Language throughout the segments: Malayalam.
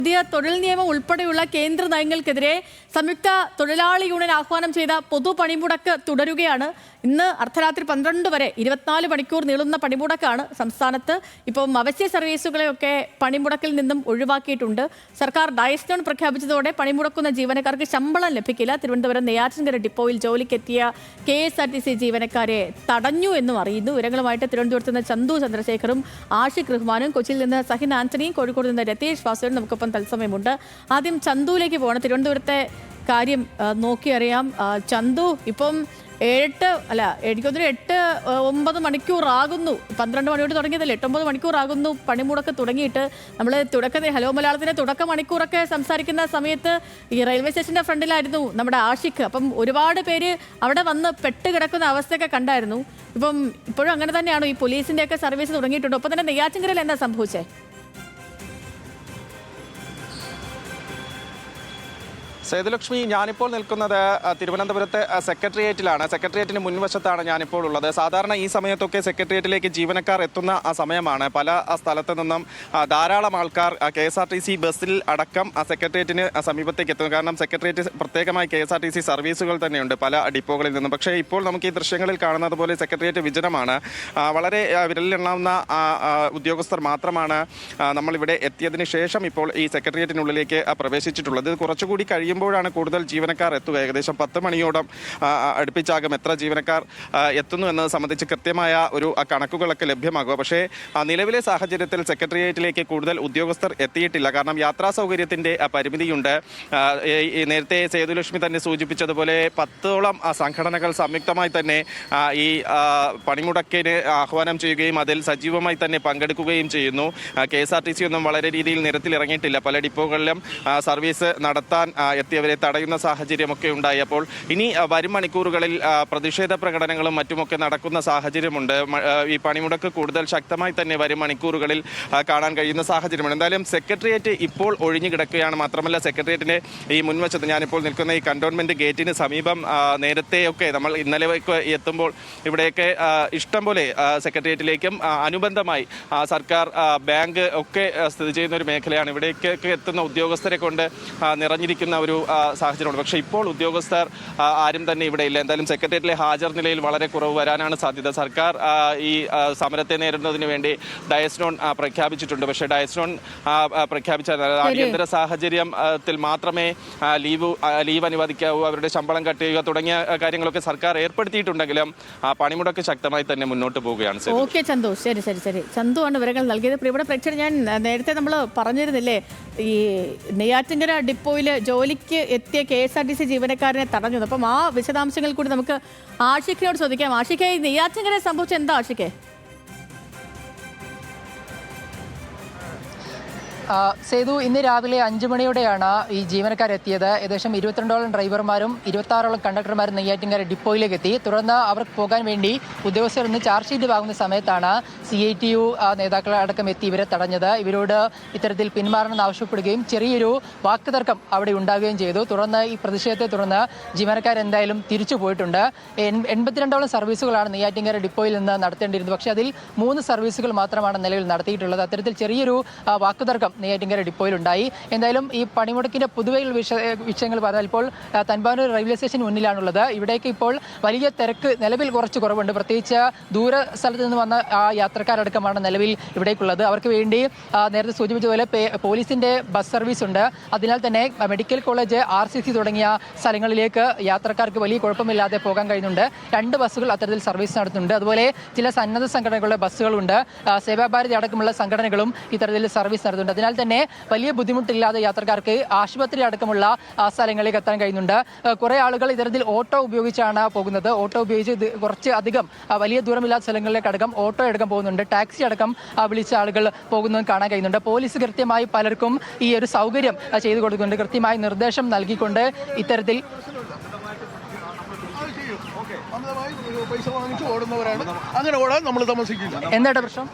പുതിയ തൊഴിൽ നിയമം ഉൾപ്പെടെയുള്ള കേന്ദ്ര നയങ്ങൾക്കെതിരെ സംയുക്ത തൊഴിലാളി യൂണിയൻ ആഹ്വാനം ചെയ്ത പൊതു പണിമുടക്ക് തുടരുകയാണ്. ഇന്ന് അർദ്ധരാത്രി 12 വരെ 24 മണിക്കൂർ നീളുന്ന പണിമുടക്കാണ് സംസ്ഥാനത്ത്. ഇപ്പം അവശ്യ സർവീസുകളെയൊക്കെ പണിമുടക്കിൽ നിന്നും ഒഴിവാക്കിയിട്ടുണ്ട്. സർക്കാർ ഡയസ്നോൺ പ്രഖ്യാപിച്ചതോടെ പണിമുടക്കുന്ന ജീവനക്കാർക്ക് ശമ്പളം ലഭിക്കില്ല. തിരുവനന്തപുരം നെയ്യാറ്റിൻകര ഡിപ്പോയിൽ ജോലിക്കെത്തിയ KSRTC ജീവനക്കാരെ തടഞ്ഞു എന്നും അറിയുന്നു. വിവരങ്ങളുമായിട്ട് തിരുവനന്തപുരത്ത് നിന്ന് ചന്തു ചന്ദ്രശേഖറും ആഷിഖ് റഹ്മാനും, കൊച്ചിയിൽ നിന്ന് സഹിൻ ആന്റണിയും, കോഴിക്കോട് നിന്ന് രതീഷ് വാസുവിനും നമുക്കൊപ്പം തത്സമയമുണ്ട്. ആദ്യം ചന്തുവിലേക്ക് പോകണം. തിരുവനന്തപുരത്തെ കാര്യം നോക്കിയറിയാം. ചന്തു, ഇപ്പം 8-9 മണിക്കൂറാകുന്നു. 12 മണിയോട് തുടങ്ങിയതല്ലേ, 8-9 മണിക്കൂറാകുന്നു പണിമുടക്ക് തുടങ്ങിയിട്ട്. നമ്മൾ തുടക്കത്തിൽ ഹലോ മലയാളത്തിൻ്റെ തുടക്ക മണിക്കൂറൊക്കെ സംസാരിക്കുന്ന സമയത്ത് ഈ റെയിൽവേ സ്റ്റേഷൻ്റെ ഫ്രണ്ടിലായിരുന്നു നമ്മുടെ ആഷിഖ്. അപ്പം ഒരുപാട് പേര് അവിടെ വന്ന് പെട്ടുകിടക്കുന്ന അവസ്ഥയൊക്കെ കണ്ടായിരുന്നു. ഇപ്പോഴും അങ്ങനെ തന്നെയാണോ? ഈ പോലീസിൻ്റെയൊക്കെ സർവീസ് തുടങ്ങിയിട്ടുണ്ട്. ഒപ്പം തന്നെ നെയ്യാറ്റിൻകരയിൽ എന്താ സംഭവിച്ചേ? സേതുലക്ഷ്മി, ഞാനിപ്പോൾ നിൽക്കുന്നത് തിരുവനന്തപുരത്തെ സെക്രട്ടേറിയറ്റിലാണ്. സെക്രട്ടേറിയറ്റിന് മുൻവശത്താണ് ഞാനിപ്പോൾ ഉള്ളത്. സാധാരണ ഈ സമയത്തൊക്കെ സെക്രട്ടേറിയറ്റിലേക്ക് ജീവനക്കാർ എത്തുന്ന സമയമാണ്. പല സ്ഥലത്തു നിന്നും ധാരാളം ആൾക്കാർ KSRTC ബസ്സിൽ അടക്കം സെക്രട്ടേറിയറ്റിന് സമീപത്തേക്ക് എത്തുന്നു. കാരണം സെക്രട്ടേറിയറ്റ് പ്രത്യേകമായി KSRTC സർവീസുകൾ തന്നെയുണ്ട് പല ഡിപ്പോകളിൽ നിന്നും. പക്ഷേ ഇപ്പോൾ നമുക്ക് ഈ ദൃശ്യങ്ങളിൽ കാണുന്നത് പോലെ സെക്രട്ടേറിയറ്റ് വിജനമാണ്. വളരെ വിരലിലെണ്ണാവുന്ന ഉദ്യോഗസ്ഥർ മാത്രമാണ് നമ്മളിവിടെ എത്തിയതിന് ശേഷം ഇപ്പോൾ ഈ സെക്രട്ടേറിയറ്റിനുള്ളിലേക്ക് പ്രവേശിച്ചിട്ടുള്ളത്. കുറച്ചുകൂടി കഴിയുമ്പോഴാണ് കൂടുതൽ ജീവനക്കാർ എത്തുക. ഏകദേശം 10 മണിയോളം അടുപ്പിച്ചാകും എത്ര ജീവനക്കാർ എത്തുന്നു എന്നത് സംബന്ധിച്ച് കൃത്യമായ ഒരു കണക്കുകളൊക്കെ ലഭ്യമാകുക. പക്ഷേ നിലവിലെ സാഹചര്യത്തിൽ സെക്രട്ടേറിയറ്റിലേക്ക് കൂടുതൽ ഉദ്യോഗസ്ഥർ എത്തിയിട്ടില്ല. കാരണം യാത്രാ സൗകര്യത്തിൻ്റെ പരിമിതിയുണ്ട്. നേരത്തെ സേതുലക്ഷ്മി തന്നെ സൂചിപ്പിച്ചതുപോലെ 10ഓളം സംഘടനകൾ സംയുക്തമായി തന്നെ ഈ പണിമുടക്കിന് ആഹ്വാനം ചെയ്യുകയും അതിൽ സജീവമായി തന്നെ പങ്കെടുക്കുകയും ചെയ്യുന്നു. KSRTC ഒന്നും വളരെ രീതിയിൽ നിരത്തിലിറങ്ങിയിട്ടില്ല. പല ഡിപ്പോകളിലും സർവീസ് നടത്താൻ എത്തിയവരെ തടയുന്ന സാഹചര്യമൊക്കെ ഉണ്ടായി. അപ്പോൾ ഇനി വരും മണിക്കൂറുകളിൽ പ്രതിഷേധ പ്രകടനങ്ങളും മറ്റുമൊക്കെ നടക്കുന്ന സാഹചര്യമുണ്ട്. ഈ പണിമുടക്ക് കൂടുതൽ ശക്തമായി തന്നെ വരും മണിക്കൂറുകളിൽ കാണാൻ കഴിയുന്ന സാഹചര്യമുണ്ട്. എന്തായാലും സെക്രട്ടേറിയറ്റ് ഇപ്പോൾ ഒഴിഞ്ഞു കിടക്കുകയാണ്. മാത്രമല്ല സെക്രട്ടേറിയറ്റിൻ്റെ ഈ മുൻവശത്ത് ഞാനിപ്പോൾ നിൽക്കുന്ന ഈ കണ്ടോൺമെൻറ്റ് ഗേറ്റിന് സമീപം നേരത്തെയൊക്കെ നമ്മൾ ഇന്നലെ എത്തുമ്പോൾ ഇവിടെയൊക്കെ ഇഷ്ടം പോലെ സെക്രട്ടേറിയറ്റിലേക്കും അനുബന്ധമായി സർക്കാർ ബാങ്ക് ഒക്കെ സ്ഥിതി ചെയ്യുന്ന ഒരു മേഖലയാണ്. ഇവിടേക്കൊക്കെ എത്തുന്ന ഉദ്യോഗസ്ഥരെ കൊണ്ട് നിറഞ്ഞിരിക്കുന്ന ഒരു സാഹചര്യമുണ്ട്. പക്ഷേ ഇപ്പോൾ ഉദ്യോഗസ്ഥർ ആരും തന്നെ ഇവിടെ ഇല്ല. എന്തായാലും സെക്രട്ടേറിയറ്റിലെ ഹാജർ നിലയിൽ വളരെ കുറവ് വരാനാണ് സാധ്യത. സർക്കാർ ഈ സമരത്തെ നേരിടുന്നതിന് വേണ്ടി ഡയസ്നോൺ പ്രഖ്യാപിച്ചിട്ടുണ്ട്. പക്ഷേ ഡയസ്നോൺ പ്രഖ്യാപിച്ച അടിയന്തര സാഹചര്യത്തിൽ മാത്രമേ ലീവ് അനുവദിക്കാവൂ, അവരുടെ ശമ്പളം കട്ട് ചെയ്യുക തുടങ്ങിയ കാര്യങ്ങളൊക്കെ സർക്കാർ ഏർപ്പെടുത്തിയിട്ടുണ്ടെങ്കിലും പണിമുടക്ക് ശക്തമായി തന്നെ മുന്നോട്ട് പോവുകയാണ്. ഓക്കെ ചന്തു, ശരി. ചന്തു ആണ് വിവരങ്ങൾ നൽകിയത്. പ്രിയപ്പെട്ട പ്രേക്ഷകർ, ഞാൻ നേരത്തെ നമ്മൾ പറഞ്ഞിരുന്നില്ലേ, ഈ നെയ്യാറ്റിൻകര ഡിപ്പോയിൽ ജോലിക്ക് എത്തിയ KSRTC ജീവനക്കാരനെ തടഞ്ഞു. അപ്പം ആ വിശദാംശങ്ങൾ കൂടി നമുക്ക് ആഷിഖിനോട് ചോദിക്കാം. ആഷിഖെ, ഈ നെയ്യാറ്റിൻകര സംഭവിച്ച എന്താ ആഷിഖെ? സേതു, ഇന്ന് രാവിലെ 5 മണിയോടെയാണ് ഈ ജീവനക്കാരെത്തിയത്. ഏകദേശം 22ഓളം ഡ്രൈവർമാരും 26ഓളം കണ്ടക്ടർമാരും നെയ്യാറ്റിൻകര ഡിപ്പോയിലേക്ക് എത്തി. തുടർന്ന് അവർക്ക് പോകാൻ വേണ്ടി ഉദ്യോഗസ്ഥർ ഇന്ന് ചാർജ് ഷീറ്റ് വാങ്ങുന്ന സമയത്താണ് CITU നേതാക്കൾ അടക്കം എത്തി ഇവരെ തടഞ്ഞത്. ഇവരോട് ഇത്തരത്തിൽ പിന്മാറണമെന്ന് ആവശ്യപ്പെടുകയും ചെറിയൊരു വാക്കുതർക്കം അവിടെ ഉണ്ടാവുകയും ചെയ്തു. തുടർന്ന് ഈ പ്രതിഷേധത്തെ തുടർന്ന് ജീവനക്കാരെന്തായാലും തിരിച്ചു പോയിട്ടുണ്ട്. 82ഓളം സർവീസുകളാണ് നെയ്യാറ്റിൻകര ഡിപ്പോയിൽ നിന്ന് നടത്തേണ്ടിയിരുന്നത്. പക്ഷേ അതിൽ 3 സർവീസുകൾ മാത്രമാണ് നിലവിൽ നടത്തിയിട്ടുള്ളത്. അത്തരത്തിൽ ചെറിയൊരു വാക്കുതർക്കം നെയ്യാറ്റിൻകര ഡിപ്പോയിലുണ്ടായി. എന്തായാലും ഈ പണിമുടക്കിന്റെ പൊതുവെയുള്ള വിഷയങ്ങൾ പറഞ്ഞാൽ ഇപ്പോൾ തൻപാനൂർ റെയിൽവേ സ്റ്റേഷൻ മുന്നിലാണുള്ളത്. ഇവിടേക്ക് ഇപ്പോൾ വലിയ തിരക്ക് നിലവിൽ കുറച്ച് കുറവുണ്ട്. പ്രത്യേകിച്ച് ദൂര സ്ഥലത്ത് നിന്ന് വന്ന യാത്രക്കാരടക്കമാണ് നിലവിൽ ഇവിടേക്കുള്ളത്. അവർക്ക് വേണ്ടി നേരത്തെ സൂചിപ്പിച്ചതുപോലെ പോലീസിന്റെ ബസ് സർവീസ് ഉണ്ട്. അതിനാൽ തന്നെ മെഡിക്കൽ കോളേജ്, RCC തുടങ്ങിയ സ്ഥലങ്ങളിലേക്ക് യാത്രക്കാർക്ക് വലിയ കുഴപ്പമില്ലാതെ പോകാൻ കഴിയുന്നുണ്ട്. 2 ബസ്സുകൾ അത്തരത്തിൽ സർവീസ് നടത്തുന്നുണ്ട്. അതുപോലെ ചില സന്നദ്ധ സംഘടനകളുടെ ബസ്സുകളുണ്ട്. സേവാഭാരതി അടക്കമുള്ള സംഘടനകളും ഇത്തരത്തിൽ സർവീസ് നടത്തുന്നുണ്ട്. അതിനാൽ തന്നെ വലിയ ബുദ്ധിമുട്ടില്ലാതെ യാത്രക്കാർക്ക് ആശുപത്രി അടക്കമുള്ള സ്ഥലങ്ങളിലേക്ക് എത്താൻ കഴിയുന്നുണ്ട്. കുറേ ആളുകൾ ഇത്തരത്തിൽ ഓട്ടോ ഉപയോഗിച്ചാണ് പോകുന്നത്. ഓട്ടോ ഉപയോഗിച്ച് കുറച്ച് അധികം വലിയ ദൂരമില്ലാത്ത സ്ഥലങ്ങളിലേക്ക് അടക്കം ഓട്ടോ അടക്കം പോകുന്നുണ്ട്. ടാക്സി അടക്കം വിളിച്ച ആളുകൾ പോകുന്നത് കാണാൻ കഴിയുന്നുണ്ട്. പോലീസ് കൃത്യമായി പലർക്കും ഈ ഒരു സൗകര്യം ചെയ്തു കൊടുക്കുന്നുണ്ട്. കൃത്യമായി നിർദ്ദേശം നൽകിക്കൊണ്ട് ഇത്തരത്തിൽ പൈസ വാങ്ങിച്ചു ഓടുന്നവരാണ്. അങ്ങനെ ഓടാൻ നമ്മൾ താമസിക്കില്ല. എന്താണ് പ്രശ്നം?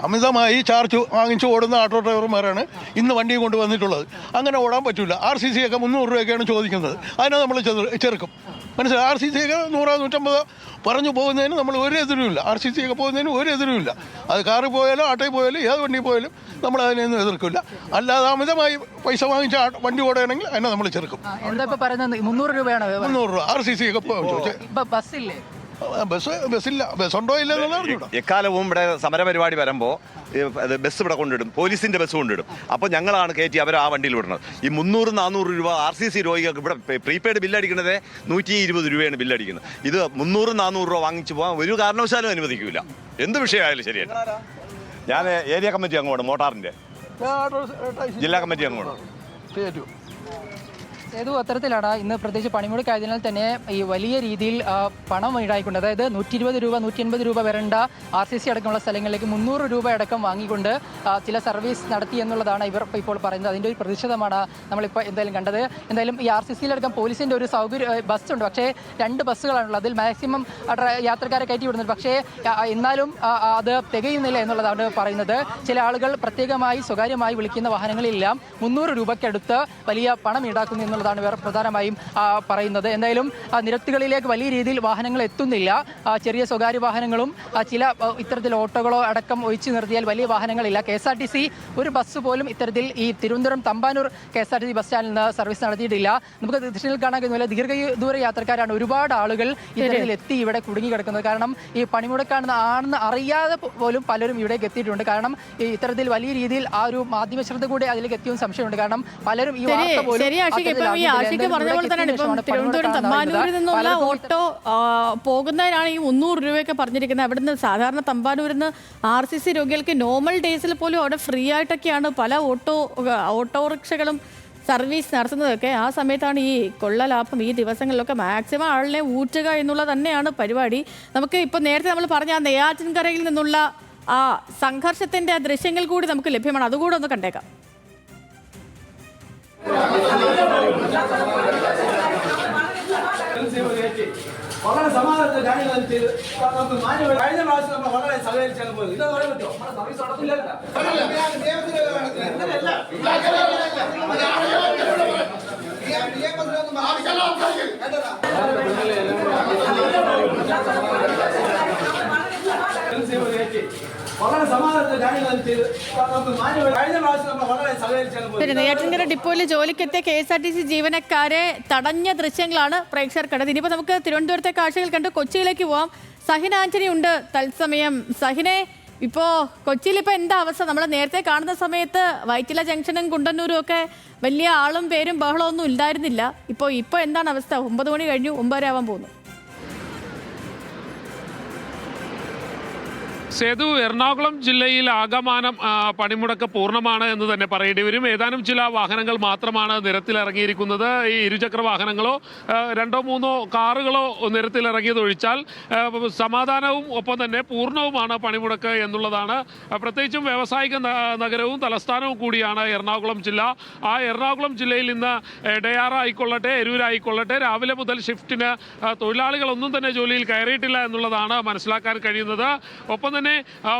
അമിതമായി ചാർജ് വാങ്ങിച്ചു ഓടുന്ന ഓട്ടോ ഡ്രൈവർമാരാണ് ഇന്ന് വണ്ടി കൊണ്ടുവന്നിട്ടുള്ളത്. അങ്ങനെ ഓടാൻ പറ്റില്ല. RCC ഒക്കെ 300 രൂപയൊക്കെയാണ് ചോദിക്കുന്നത്. അതിനെ നമ്മൾ ചെറുക്കും. മനസ്സിലായി? RCC ഒക്കെ 100-150 പറഞ്ഞു പോകുന്നതിന് നമ്മൾ ഒരു എതിരുമില്ല. RCC ഒക്കെ പോകുന്നതിന് ഒരു എതിരുമില്ല. അത് കാറിൽ പോയാലും ആട്ടോയിൽ പോയാലും ഏത് വണ്ടിയിൽ പോയാലും നമ്മൾ അതിനെയൊന്നും എതിർക്കില്ല. അല്ലാതെ അമിതമായി പൈസ വാങ്ങിച്ച വണ്ടി ഓടുകയാണെങ്കിൽ അതിനെ നമ്മൾ ചെറുക്കും. എന്താ ഇപ്പൊ പറയുന്നത്? 300 രൂപയാണ്. 300 രൂപ RCC ഒക്കെ ബസ്സില്ലേ? ബസ്സില്ല, ബസ്സുണ്ടോ ഇല്ല എന്നുള്ളത്. എക്കാലവും ഇവിടെ സമരപരിപാടി വരുമ്പോൾ ബസ് ഇവിടെ കൊണ്ടിടും, പോലീസിന്റെ ബസ് കൊണ്ടിടും. അപ്പോൾ ഞങ്ങളാണ് കയറ്റി അവർ ആ വണ്ടിയിൽ വിടുന്നത്. ഈ 300-400 രൂപ RCC രോഗികൾക്ക് ഇവിടെ പ്രീപെയ്ഡ് ബില്ലടിക്കുന്നത് 120 രൂപയാണ് ബില്ലടിക്കുന്നത്. ഇത് 300-400 രൂപ വാങ്ങിച്ചു പോകാൻ ഒരു കാരണവശാലും അനുവദിക്കില്ല, എന്ത് വിഷയമായാലും ശരിയല്ല. ഞാൻ ഏരിയ കമ്മിറ്റി അങ്ങോട്ട് മോട്ടാറിന്റെ ജില്ലാ കമ്മിറ്റി അങ്ങോട്ട് ഏതോ അത്തരത്തിലാണ് ഇന്ന് പ്രത്യേകിച്ച് പണിമുടക്കായതിനാൽ തന്നെ ഈ വലിയ രീതിയിൽ പണം ഈടായിക്കൊണ്ട്, അതായത് 120 രൂപ 180 രൂപ വരേണ്ട RCC അടക്കമുള്ള സ്ഥലങ്ങളിലേക്ക് 300 രൂപ അടക്കം വാങ്ങിക്കൊണ്ട് ചില സർവീസ് നടത്തി എന്നുള്ളതാണ് ഇവർ ഇപ്പോൾ പറയുന്നത്. അതിൻ്റെ ഒരു പ്രതിഷേധമാണ് നമ്മളിപ്പോൾ എന്തായാലും കണ്ടത്. എന്തായാലും ഈ RCCയിലടക്കം പോലീസിൻ്റെ ഒരു ബസ്സുണ്ട്, പക്ഷേ 2 ബസ്സുകളാണുള്ളത്. അതിൽ മാക്സിമം യാത്രക്കാരെ കയറ്റി വിടുന്നുണ്ട്. പക്ഷേ എന്നാലും അത് തികയുന്നില്ല എന്നുള്ളതാണ് പറയുന്നത്. ചില ആളുകൾ പ്രത്യേകമായി സ്വകാര്യമായി വിളിക്കുന്ന വാഹനങ്ങളിലെല്ലാം 300 രൂപയ്ക്കടുത്ത് വലിയ പണം ഈടാക്കുന്നു എന്നുള്ളതാണ് ഇവർ പ്രധാനമായും പറയുന്നത്. എന്തായാലും നിരത്തുകളിലേക്ക് വലിയ രീതിയിൽ വാഹനങ്ങൾ എത്തുന്നില്ല. ചെറിയ സ്വകാര്യ വാഹനങ്ങളും ചില ഇത്തരത്തിൽ ഓട്ടോകളോ അടക്കം ഒഴിച്ചു നിർത്തിയാൽ വലിയ വാഹനങ്ങളില്ല. KSRTC ഒരു ബസ് പോലും ഇത്തരത്തിൽ ഈ തിരുവനന്തപുരം തമ്പാനൂർ KSRTC ബസ് സ്റ്റാൻഡിൽ നിന്ന് സർവീസ് നടത്തിയിട്ടില്ല. നമുക്ക് ദൃശ്യത്തിൽ കാണാൻ കഴിയുന്നില്ല, ദീർഘദൂര യാത്രക്കാരാണ് ഒരുപാട് ആളുകൾ ഇത്തരത്തിൽ എത്തി ഇവിടെ കുടുങ്ങി കിടക്കുന്നത്. കാരണം ഈ പണിമുടക്കാണെന്ന് അറിയാതെ പോലും പലരും ഇവിടേക്ക് എത്തിയിട്ടുണ്ട്. കാരണം ഇത്തരത്തിൽ വലിയ രീതിയിൽ ആ ഒരു മാധ്യമ ശ്രദ്ധ കൂടി അതിലേക്ക് എത്തിയും സംശയമുണ്ട്. കാരണം പലരും ഈ വാർത്ത പോലും ഈ ആഷിക്ക് പറഞ്ഞ പോലെ തന്നെയാണ് ഇപ്പം തിരുവനന്തപുരം തമ്പാനൂരിൽ നിന്നുള്ള ഓട്ടോ പോകുന്നതിനാണ് ഈ 300 രൂപയൊക്കെ പറഞ്ഞിരിക്കുന്നത്. അവിടുന്ന് സാധാരണ തമ്പാനൂരിൽ നിന്ന് RCC രോഗികൾക്ക് നോർമൽ ഡേയ്സിൽ പോലും അവിടെ ഫ്രീ ആയിട്ടൊക്കെയാണ് പല ഓട്ടോറിക്ഷകളും സർവീസ് നടത്തുന്നതൊക്കെ. ആ സമയത്താണ് ഈ കൊള്ള ലാഭം. ഈ ദിവസങ്ങളിലൊക്കെ മാക്സിമം ആളിനെ ഊറ്റുക എന്നുള്ളത് തന്നെയാണ് പരിപാടി. നമുക്ക് ഇപ്പോൾ നേരത്തെ നമ്മൾ പറഞ്ഞ ആ നെയ്യാറ്റിൻകരയിൽ നിന്നുള്ള ആ സംഘർഷത്തിന്റെ ദൃശ്യങ്ങൾ കൂടി നമുക്ക് ലഭ്യമാണ്, അതുകൂടെ ഒന്ന് കണ്ടേക്കാം. വളരെ സമാധാനത്തിൽ കാര്യങ്ങൾ ചെയ്ത് നമുക്ക് മാന്യമായി കഴിഞ്ഞ പ്രാവശ്യം നമ്മൾ വളരെ സഹകരിച്ചാണ് പോയത്. ഇതെന്ന് പറയാൻ പറ്റുമോ? നമ്മുടെ സർവീസ് നടത്തില്ലല്ലോ. വളരെ സമാധാനത്തിൽ കാര്യങ്ങൾ ചെയ്ത് നമുക്ക് മാന്യമായി കഴിഞ്ഞ പ്രാവശ്യം നമ്മൾ വളരെ സഹകരിച്ചാണ് പോയത്. നെയ്യാറ്റിൻകര ഡിപ്പോയിൽ ജോലിക്കെത്തിയ KSRTC ജീവനക്കാരെ തടഞ്ഞ ദൃശ്യങ്ങളാണ് പ്രേക്ഷകർ കണ്ടത്. ഇനിയിപ്പോൾ നമുക്ക് തിരുവനന്തപുരത്തെ കാഴ്ചകൾ കണ്ട് കൊച്ചിയിലേക്ക് പോവാം. സഹിൻ ആന്റണി ഉണ്ട് തത്സമയം. സഹിനെ, ഇപ്പോൾ കൊച്ചിയിൽ ഇപ്പോൾ എന്താ അവസ്ഥ? നമ്മൾ നേരത്തെ കാണുന്ന സമയത്ത് വൈറ്റില ജംഗ്ഷനും കുണ്ടന്നൂരും ഒക്കെ വലിയ ആളും പേരും ബഹളമൊന്നും ഇല്ലായിരുന്നില്ല. ഇപ്പോൾ എന്താണ് അവസ്ഥ? 9 മണി കഴിഞ്ഞു, 9:30 ആവാൻ പോകുന്നു. സേതു, എറണാകുളം ജില്ലയിൽ ആകമാനം പണിമുടക്ക് പൂർണ്ണമാണ് എന്ന് തന്നെ പറയേണ്ടി വരും. ഏതാനും ചില വാഹനങ്ങൾ മാത്രമാണ് നിരത്തിലിറങ്ങിയിരിക്കുന്നത്. ഈ ഇരുചക്ര വാഹനങ്ങളോ 2-3 കാറുകളോ നിരത്തിലിറങ്ങിയതൊഴിച്ചാൽ സമാധാനവും ഒപ്പം തന്നെ പൂർണ്ണവുമാണ് പണിമുടക്ക് എന്നുള്ളതാണ്. പ്രത്യേകിച്ചും വ്യാവസായിക നഗരവും തലസ്ഥാനവും കൂടിയാണ് എറണാകുളം ജില്ല. ആ എറണാകുളം ജില്ലയിൽ ഇന്ന് എടയാറായിക്കൊള്ളട്ടെ എരൂരായിക്കൊള്ളട്ടെ രാവിലെ മുതൽ ഷിഫ്റ്റിന് തൊഴിലാളികളൊന്നും തന്നെ ജോലിയിൽ കയറിയിട്ടില്ല എന്നുള്ളതാണ് മനസ്സിലാക്കാൻ കഴിയുന്നത്. ഒപ്പം തന്നെ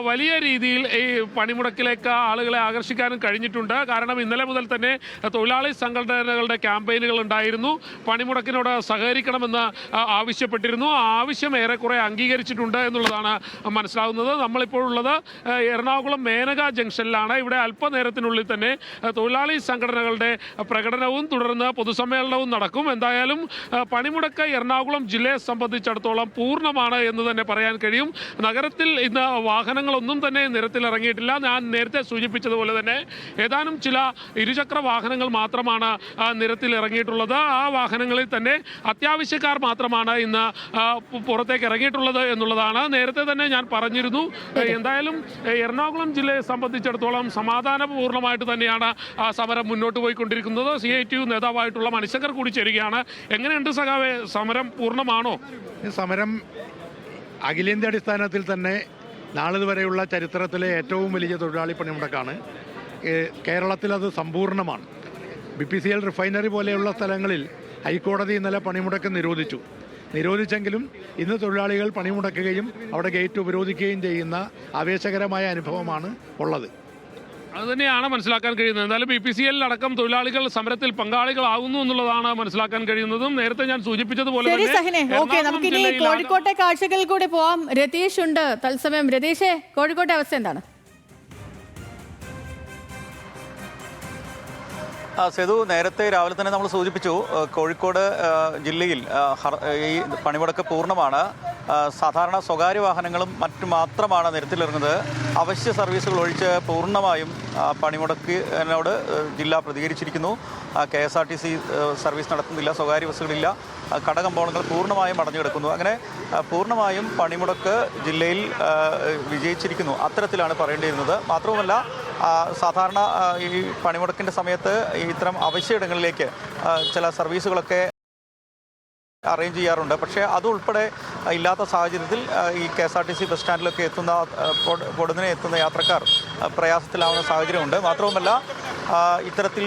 വലിയ രീതിയിൽ ഈ പണിമുടക്കിലേക്ക് ആളുകളെ ആകർഷിക്കാനും കഴിഞ്ഞിട്ടുണ്ട്. കാരണം ഇന്നലെ മുതൽ തന്നെ തൊഴിലാളി സംഘടനകളുടെ ക്യാമ്പയിനുകൾ ഉണ്ടായിരുന്നു. പണിമുടക്കിനോട് സഹകരിക്കണമെന്ന് ആവശ്യപ്പെട്ടിരുന്നു. ആ ആവശ്യം ഏറെക്കുറെ അംഗീകരിച്ചിട്ടുണ്ട് എന്നുള്ളതാണ് മനസ്സിലാകുന്നത്. നമ്മളിപ്പോൾ ഉള്ളത് എറണാകുളം മേനക ജംഗ്ഷനിലാണ്. ഇവിടെ അല്പനേരത്തിനുള്ളിൽ തന്നെ തൊഴിലാളി സംഘടനകളുടെ പ്രകടനവും തുടർന്ന് പൊതുസമ്മേളനവും നടക്കും. എന്തായാലും പണിമുടക്ക് എറണാകുളം ജില്ലയെ സംബന്ധിച്ചിടത്തോളം പൂർണ്ണമാണ് എന്ന് തന്നെ പറയാൻ കഴിയും. നഗരത്തിൽ ഇന്ന് വാഹനങ്ങളൊന്നും തന്നെ നിരത്തിലിറങ്ങിയിട്ടില്ല. ഞാൻ നേരത്തെ സൂചിപ്പിച്ചതുപോലെ തന്നെ ഏതാനും ചില ഇരുചക്ര വാഹനങ്ങൾ മാത്രമാണ് നിരത്തിലിറങ്ങിയിട്ടുള്ളത്. ആ വാഹനങ്ങളിൽ തന്നെ അത്യാവശ്യക്കാർ മാത്രമാണ് ഇന്ന് പുറത്തേക്ക് ഇറങ്ങിയിട്ടുള്ളത് എന്നുള്ളതാണ്. നേരത്തെ തന്നെ ഞാൻ പറഞ്ഞിരുന്നു. എന്തായാലും എറണാകുളം ജില്ലയെ സംബന്ധിച്ചിടത്തോളം സമാധാനപൂർണ്ണമായിട്ട് തന്നെയാണ് സമരം മുന്നോട്ട് പോയിക്കൊണ്ടിരിക്കുന്നത്. CITU നേതാവായിട്ടുള്ള മണിശങ്കർ കൂടി ചേരുകയാണ്. എങ്ങനെയുണ്ട് സഖാവേ, സമരം പൂർണ്ണമാണോ? സമരം അഖിലേന്ത്യാ അടിസ്ഥാനത്തിൽ തന്നെ നാളിതുവരെയുള്ള ചരിത്രത്തിലെ ഏറ്റവും വലിയ തൊഴിലാളി പണിമുടക്കാണ്. കേരളത്തിൽ അത് സമ്പൂർണ്ണമാണ്. BPCL റിഫൈനറി പോലെയുള്ള സ്ഥലങ്ങളിൽ ഹൈക്കോടതി ഇന്നലെ പണിമുടക്ക് നിരോധിച്ചെങ്കിലും ഇന്ന് തൊഴിലാളികൾ പണിമുടക്കുകയും അവിടെ ഗേറ്റ് ഉപരോധിക്കുകയും ചെയ്യുന്ന ആവേശകരമായ അനുഭവമാണ് ഉള്ളത്. അത് തന്നെയാണ് മനസ്സിലാക്കാൻ കഴിയുന്നത്. എന്തായാലും BPCL അടക്കം തൊഴിലാളികൾ സമരത്തിൽ പങ്കാളികളാകുന്നു എന്നുള്ളതാണ് മനസ്സിലാക്കാൻ കഴിയുന്നതും. നേരത്തെ ഞാൻ സൂചിപ്പിച്ചതുപോലെ നമുക്കിനി കോഴിക്കോട്ടെ കാഴ്ചകളിൽ കൂടെ പോവാം. രതീഷ് ഉണ്ട് തത്സമയം. രതീഷേ, കോഴിക്കോട്ടെ അവസ്ഥ എന്താണ്? സേതു, നേരത്തെ രാവിലെ തന്നെ നമ്മൾ സൂചിപ്പിച്ചു കോഴിക്കോട് ജില്ലയിൽ ഈ പണിമുടക്ക് പൂർണ്ണമാണ്. സാധാരണ സ്വകാര്യ വാഹനങ്ങളും മറ്റും മാത്രമാണ് നിരത്തിലിറങ്ങുന്നത്. അവശ്യ സർവീസുകൾ ഒഴിച്ച് പൂർണ്ണമായും പണിമുടക്കിനോട് ജില്ല പ്രതികരിച്ചിരിക്കുന്നു. KSRTC സർവീസ് നടത്തുന്നില്ല, സ്വകാര്യ ബസ്സുകളില്ല, കടകമ്പോളങ്ങൾ പൂർണ്ണമായും അടഞ്ഞു കിടക്കുന്നു. അങ്ങനെ പൂർണ്ണമായും പണിമുടക്ക് ജില്ലയിൽ വിജയിച്ചിരിക്കുന്നു, അത്തരത്തിലാണ് പറയേണ്ടിയിരുന്നത്. മാത്രവുമല്ല, സാധാരണ ഈ പണിമുടക്കിൻ്റെ സമയത്ത് ഇത്തരം അവശ്യയിടങ്ങളിലേക്ക് ചില സർവീസുകളൊക്കെ അറേഞ്ച് ചെയ്യാറുണ്ട്. പക്ഷേ അതുൾപ്പെടെ ഇല്ലാത്ത സാഹചര്യത്തിൽ ഈ KSRTC ബസ് സ്റ്റാൻഡിലൊക്കെ എത്തുന്ന പൊടുന്നനെ എത്തുന്ന യാത്രക്കാർ പ്രയാസത്തിലാവുന്ന സാഹചര്യമുണ്ട്. മാത്രവുമല്ല, ഇത്തരത്തിൽ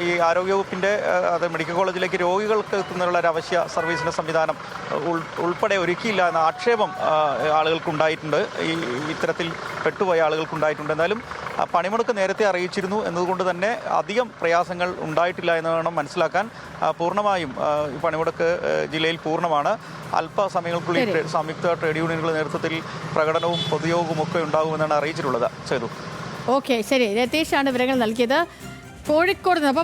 ഈ ആരോഗ്യവകുപ്പിൻ്റെ അത് മെഡിക്കൽ കോളേജിലേക്ക് രോഗികൾക്ക് എത്തുന്നതിനുള്ള ഒരു അവശ്യ സർവീസിൻ്റെ സംവിധാനം ഉൾപ്പെടെ ഒരുക്കിയില്ല എന്ന ആക്ഷേപം ആളുകൾക്കുണ്ടായിട്ടുണ്ട്. ഇത്തരത്തിൽ പെട്ടുപോയ ആളുകൾക്കുണ്ടായിട്ടുണ്ട്. എന്നാലും പണിമുടക്ക് നേരത്തെ അറിയിച്ചിരുന്നു എന്നതുകൊണ്ട് തന്നെ അധികം പ്രയാസങ്ങൾ ഉണ്ടായിട്ടില്ല എന്ന് വേണം മനസ്സിലാക്കാൻ. പൂർണ്ണമായും ഈ പണിമുടക്ക് ജില്ലയിൽ പൂർണ്ണമാണ്. അല്പസമയങ്ങൾക്കുള്ളിൽ സംയുക്ത ട്രേഡ് യൂണിയനുകളുടെ നേതൃത്വത്തിൽ പ്രകടനവും പൊതുയോഗവും ഒക്കെ ഉണ്ടാകുമെന്നാണ് അറിയിച്ചിട്ടുള്ളത്. ചെയ്തു. ഓക്കെ, ശരി. രതീഷാണ് വിവരങ്ങൾ നൽകിയത് കോഴിക്കോട് നിന്ന്.